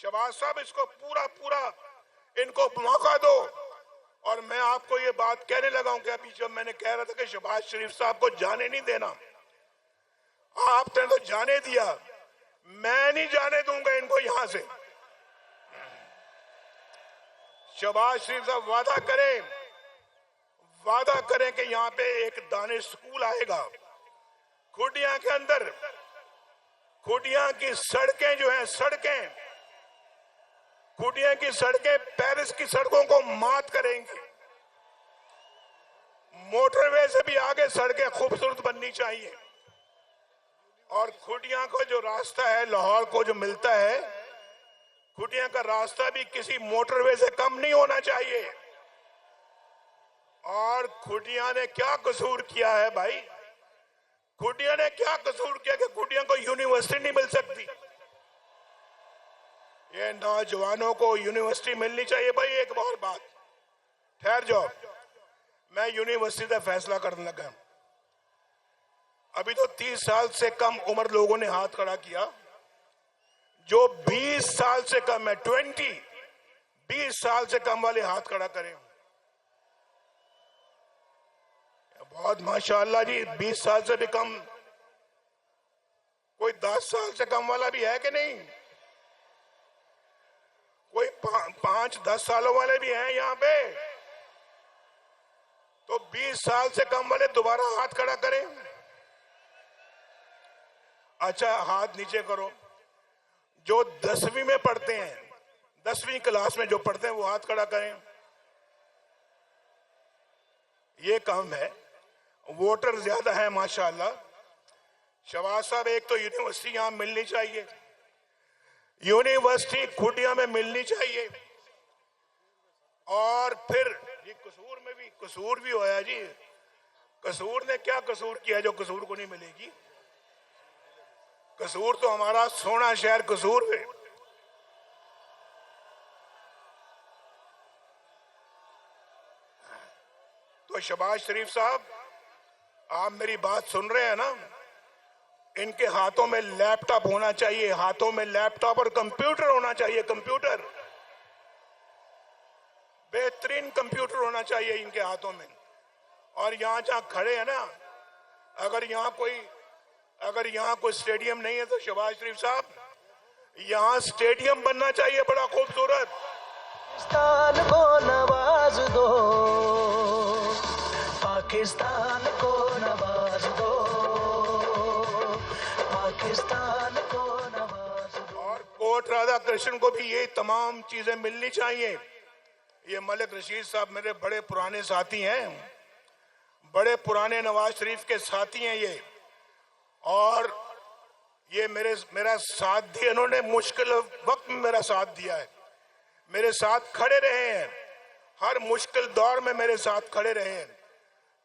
शहबाज साहब इसको पूरा पूरा इनको मौका दो। और मैं आपको ये बात कहने लगा हूं कि अभी जब मैंने कह रहा था कि शहबाज शरीफ साहब को जाने नहीं देना, आपने तो जाने दिया, मैं नहीं जाने दूंगा इनको यहां से। शहबाज शरीफ साहब वादा करें कि यहाँ पे एक दानिश स्कूल आएगा। खुटिया के अंदर, खुटिया की सड़कें जो हैं, खुटिया की सड़कें पेरिस की सड़कों को मात करेंगी। मोटरवे से भी आगे सड़कें खूबसूरत बननी चाहिए। और खुटिया को जो रास्ता है लाहौर को जो मिलता है, खुटिया का रास्ता भी किसी मोटरवे से कम नहीं होना चाहिए। और खुटिया ने क्या कसूर किया है भाई? खुटिया ने क्या कसूर किया कि खुटिया को यूनिवर्सिटी नहीं मिल सकती? ये नौजवानों को यूनिवर्सिटी मिलनी चाहिए भाई। एक और बात, ठहर जाओ, मैं यूनिवर्सिटी का फैसला करने लगा। अभी तो 30 साल से कम उम्र लोगों ने हाथ खड़ा किया। जो 20 साल से कम है, 20 साल से कम वाले हाथ खड़ा करें। बहुत माशाअल्लाह जी, 20 साल से भी कम। कोई 10 साल से कम वाला भी है कि नहीं? कोई 5-10 सालों वाले भी हैं यहाँ पे? तो 20 साल से कम वाले दोबारा हाथ खड़ा करें। अच्छा, हाथ नीचे करो। जो 10वीं में पढ़ते हैं, 10वीं क्लास में जो पढ़ते हैं वो हाथ खड़ा करें। ये कम है, वोटर ज्यादा है माशाअल्लाह। शहबाज साहब, एक तो यूनिवर्सिटी यहां मिलनी चाहिए, यूनिवर्सिटी खुटिया में मिलनी चाहिए। और फिर ये कसूर में भी कसूर भी होया जी। कसूर ने क्या कसूर किया जो कसूर को नहीं मिलेगी? कसूर तो हमारा सोना शहर कसूर है। तो शहबाज शरीफ साहब, आप मेरी बात सुन रहे हैं ना? इनके हाथों में लैपटॉप होना चाहिए, हाथों में लैपटॉप और कंप्यूटर होना चाहिए। कंप्यूटर, बेहतरीन कंप्यूटर होना चाहिए इनके हाथों में। और यहां जहां खड़े हैं ना, अगर यहाँ कोई स्टेडियम नहीं है तो शहबाज शरीफ साहब, यहाँ स्टेडियम बनना चाहिए बड़ा खूबसूरत। पाकिस्तान को नवाज दो, पाकिस्तान को नवाज दो, पाकिस्तान को नवाज दो। और कोर्ट राधा कृष्ण को भी ये तमाम चीजें मिलनी चाहिए। ये मलिक रशीद साहब मेरे बड़े पुराने साथी हैं, बड़े पुराने नवाज शरीफ के साथी हैं ये। और ये मेरा साथ दिया, इन्होंने मुश्किल वक्त में मेरा साथ दिया है, मेरे साथ खड़े रहे हैं, हर मुश्किल दौर में मेरे साथ खड़े रहे हैं।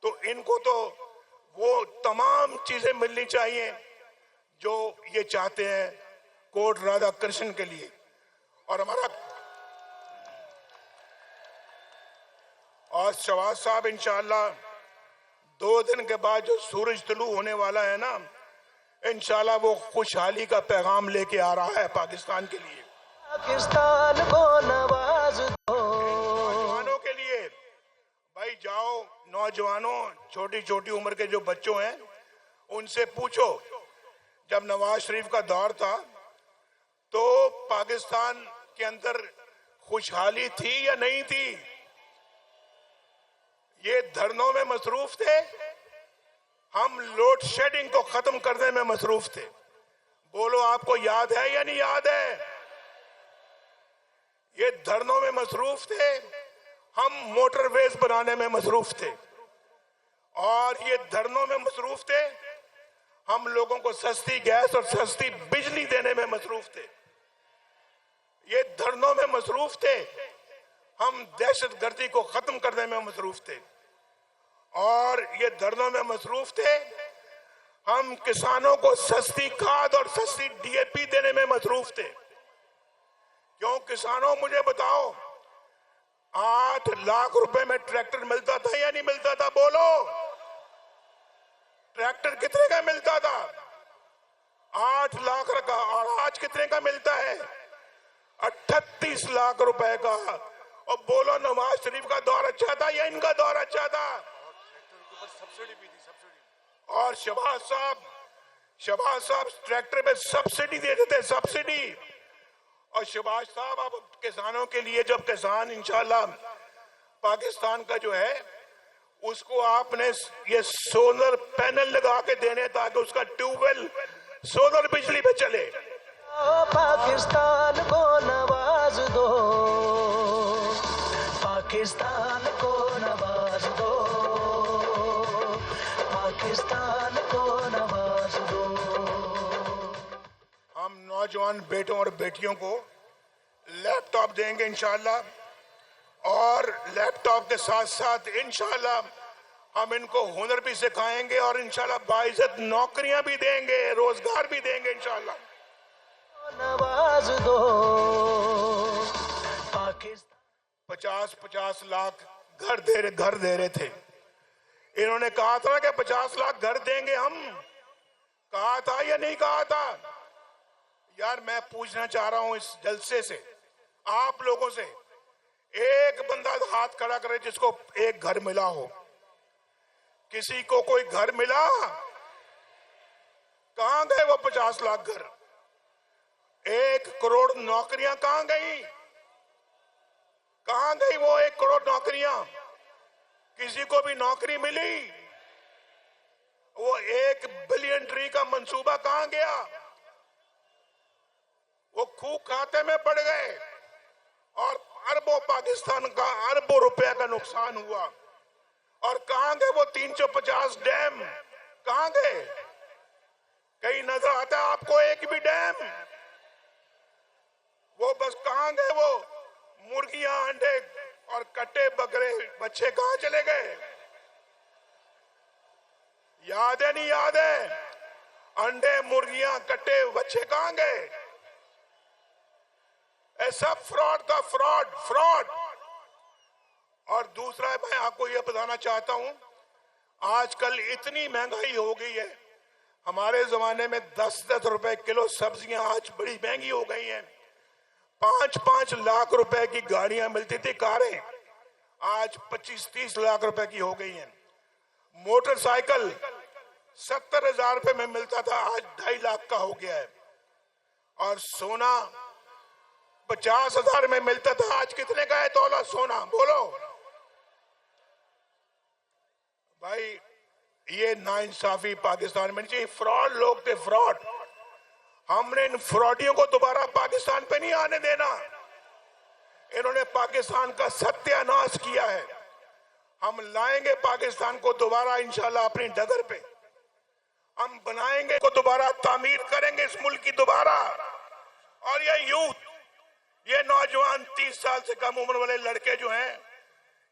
तो इनको तो वो तमाम चीजें मिलनी चाहिए जो ये चाहते हैं कोर्ट राधा कृष्ण के लिए। और शहबाज साहब, इंशाअल्लाह 2 दिन के बाद जो सूरज तुलू होने वाला है ना, इंशाअल्लाह वो खुशहाली का पैगाम लेके आ रहा है पाकिस्तान के लिए, पाकिस्तान को नवाज दो। नौजवानों के लिए। भाई जाओ, नौजवानों, छोटी छोटी उम्र के जो बच्चों हैं उनसे पूछो, जब नवाज शरीफ का दौर था तो पाकिस्तान के अंदर खुशहाली थी या नहीं थी? ये धरनों में मसरूफ थे, हम लोड शेडिंग को खत्म करने में मसरूफ थे। बोलो, आपको याद है या नहीं याद है? ये धरनों में मसरूफ थे, हम मोटरवेज बनाने में मसरूफ थे। और ये धरनों में मसरूफ थे, हम लोगों को सस्ती गैस और सस्ती बिजली देने में मसरूफ थे। ये धरनों में मसरूफ थे, हम दहशतगर्दी को खत्म करने में मसरूफ थे। और ये धरनों में मसरूफ थे, हम किसानों को सस्ती खाद और सस्ती डीएपी देने में मसरूफ थे। क्यों किसानों, मुझे बताओ, 8 लाख रुपए में ट्रैक्टर मिलता था या नहीं मिलता था? बोलो, ट्रैक्टर कितने का मिलता था? 8 लाख का। और आज कितने का मिलता है? 38 लाख रुपए का। और बोलो नवाज शरीफ का दौर अच्छा था या इनका दौर अच्छा था? और शहबाज साहब ट्रैक्टर पे सब्सिडी देते थे, सब्सिडी। और शहबाज साहब अब किसानों के लिए, जब किसान इंशाल्लाह पाकिस्तान का जो है उसको आपने ये सोलर पैनल लगा के देने ताकि उसका ट्यूबवेल सोलर बिजली पे चले। पाकिस्तान को नवाज दो, पाकिस्तान को नवाज दो, पाकिस्तान को नवाज दो। हम नौजवान बेटों और बेटियों को लैपटॉप देंगे इंशाल्लाह, और लैपटॉप के साथ साथ इंशाल्लाह हम इनको हुनर भी सिखाएंगे और इंशाल्लाह बाइज्जत नौकरियां भी देंगे, रोजगार भी देंगे इंशाल्लाह। नवाज दो पाकिस्तान। 50-50 लाख घर दे रहे थे। इन्होंने कहा था कि 50 लाख घर देंगे हम, कहा था या नहीं कहा था? यार मैं पूछना चाह रहा हूं इस जलसे से, आप लोगों से, एक बंदा हाथ खड़ा करे जिसको एक घर मिला हो। किसी को कोई घर मिला? कहां गए वो 50 लाख घर? 1 करोड़ नौकरियां कहां गई? कहां गई वो 1 करोड़ नौकरियां? किसी को भी नौकरी मिली? वो 1 बिलियन ट्री का मंसूबा कहां गया? वो खूब खाते में पड़ गए और अरबों, पाकिस्तान का अरबों रुपए का नुकसान हुआ। और कहां गए वो 350 डैम? कहां गए? कहीं नजर आता है आपको एक भी डैम? वो बस कहां गए वो मुर्गियां, अंडे और कट्टे बकरे बच्चे कहां चले गए? याद है नहीं याद है? अंडे, मुर्गियां, कट्टे बच्चे कहां गए? ऐसा फ्रॉड था, फ्रॉड। और दूसरा मैं आपको यह बताना चाहता हूं, आजकल इतनी महंगाई हो गई है। हमारे जमाने में 10-10 रुपए किलो सब्जियां आज बड़ी महंगी हो गई हैं। 5-5 लाख रुपए की गाड़ियां मिलती थी, कारें, आज 25-30 लाख रुपए की हो गई हैं। मोटरसाइकिल 70,000 रुपए में मिलता था, आज 2.5 लाख का हो गया है। और सोना 50,000 में मिलता था, आज कितने का है तोला सोना? बोलो भाई, ये नाइंसाफी पाकिस्तान में नहीं चाहिए। फ्रॉड लोग थे, फ्रॉड। हमने इन फ्रॉडियों को दोबारा पाकिस्तान पे नहीं आने देना। इन्होंने पाकिस्तान का सत्यानाश किया है। हम लाएंगे पाकिस्तान को दोबारा इंशाल्लाह अपनी डगर पे। हम बनाएंगे को दोबारा, तामीर करेंगे इस मुल्क की दोबारा। और ये यूथ, ये नौजवान 30 साल से कम उम्र वाले लड़के जो हैं,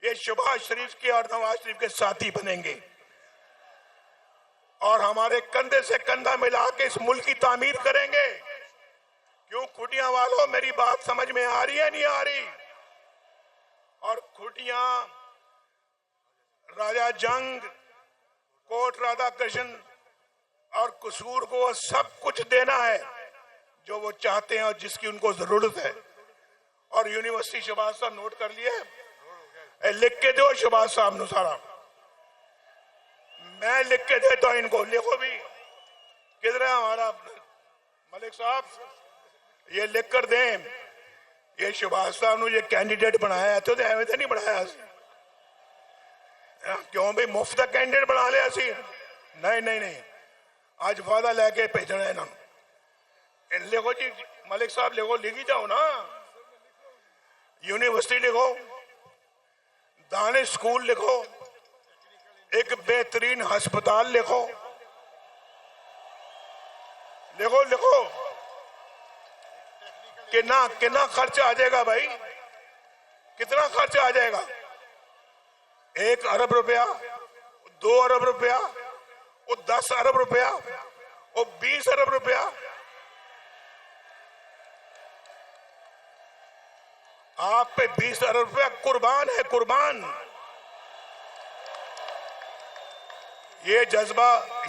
ये शहबाज शरीफ के और नवाज शरीफ के साथी बनेंगे और हमारे कंधे से कंधा मिला के इस मुल्क की तामीर करेंगे। क्यों खुटियां वालों, मेरी बात समझ में आ रही है नहीं आ रही? और खुटियां, राजा जंग, कोट राधा कृष्ण और कसूर को सब कुछ देना है जो वो चाहते हैं और जिसकी उनको जरूरत है। और यूनिवर्सिटी शहबाज साहब नोट कर लिए, लिख के दो शहबाज साहब नु सारा, मैं लिख के देता हूं इनको, लिखो भी। किधर है हमारा मलिक साहब? ये लिख कर दें, ये शहबाज साहब नु ये कैंडिडेट बनाया तो एवं तो नहीं बनाया, क्यों भाई मुफ्त का कैंडिडेट बना लिया सी? नहीं, आज वादा लेके भेजना है ना। लिखो जी मलिक साहब, लिखो, लिखी जाओ ना। यूनिवर्सिटी लिखो, दानिश स्कूल लिखो, एक बेहतरीन अस्पताल लिखो, लिखो। कितना खर्च आ जाएगा भाई? कितना खर्च आ जाएगा? 1 अरब रुपया, 2 अरब रुपया, और 10 अरब रुपया, और 20 अरब रुपया। आप पे 20 अरब रुपया कुर्बान है, कुर्बान। ये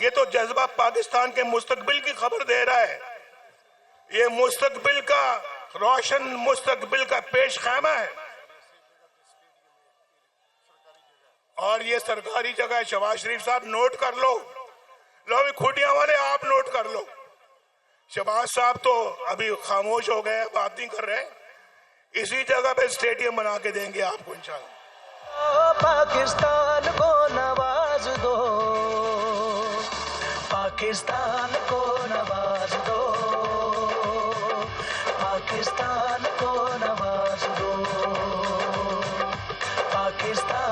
तो जज्बा पाकिस्तान के मुस्तकबिल की खबर दे रहा है। ये मुस्तकबिल का रोशन मुस्तकबिल का पेश खैमा है और ये सरकारी जगह है। शहबाज शरीफ साहब नोट कर लो भी खुटिया वाले, आप नोट कर लो। शहबाज साहब तो अभी खामोश हो गए, बात नहीं कर रहे। इसी जगह पे स्टेडियम बना के देंगे आपको इंशाल्लाह। पाकिस्तान को नवाज दो, पाकिस्तान को नवाज दो, पाकिस्तान को नवाज दो, पाकिस्तान